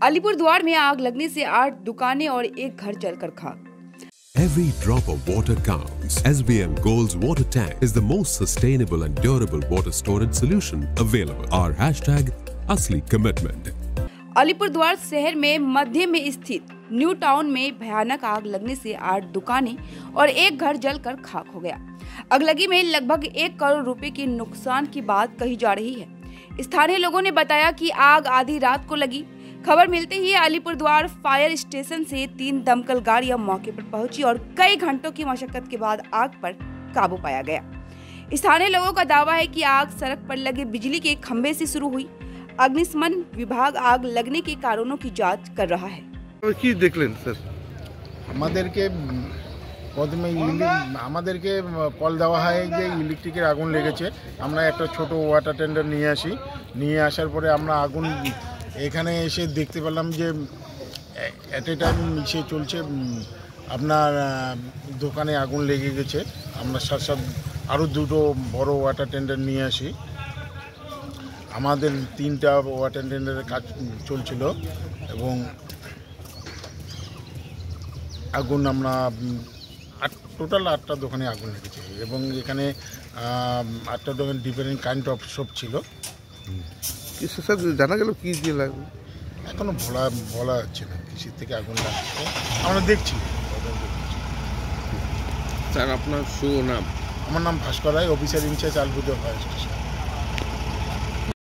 अलीपुरद्वार में आग लगने से 8 दुकानें और एक घर जलकर खाक। Every drop of water counts. SBM Gold's water tank is the most sustainable and durable water storage solution available. Our hashtag असली commitment. अलीपुरद्वार शहर में मध्य में स्थित न्यू टाउन में भयानक आग लगने से 8 दुकानें और एक घर जलकर खाक हो गया। अगलगी में लगभग 1 करोड़ रुपए के नुकसान की बात कही जा रही है। स्थानीय लोगों ने बताया कि आग आधी रात को लगी। खबर मिलते ही अलीपुरद्वार फायर स्टेशन से 3 दमकल गाड़ियां मौके पर पहुंची और कई घंटों की मशक्कत के बाद आग पर काबू पाया गया। स्थानीय लोगों का दावा है कि आग सड़क पर लगे बिजली के खंभे से शुरू हुई। अग्निशमन विभाग आग लगने के कारणों की जांच कर रहा है। কি দেখলেন স্যার? আমাদেরকে প্রথমে আমাদেরকে কল দেওয়া হয় যে ইলেকট্রিকের আগুন লেগেছে। আমরা একটা ছোট ওয়াটার টেন্ডার নিয়ে আসি। নিয়ে আসার পরে আমরা আগুন এখানে এসে দেখতে পেলাম যে এট এ টাইম নিচে চলছে, আপনার দোকানে আগুন লেগে গেছে। আমরা সাথে সাথে আরও 2টো বড় ওয়াটার টেন্ডার নিয়ে আসি। আমাদের 3টা ওয়াটার টেন্ডারের কাজ চলছিল এবং আগুন আমরা টোটাল 8টা দোকানে আগুন লেগেছে এবং এখানে 8টা দোকান ডিফারেন্ট কাইন্ড অফ শপ ছিল। কিছু স্যার জানা গেল কি দিয়ে লাগবে? এখনো বলা যাচ্ছে না কিসের থেকে আগুন লাগছে, আমরা দেখছি। স্যার আপনার শুভ নাম? আমার নাম Bhaskar Ray, officer in charge Alipurduar fire station.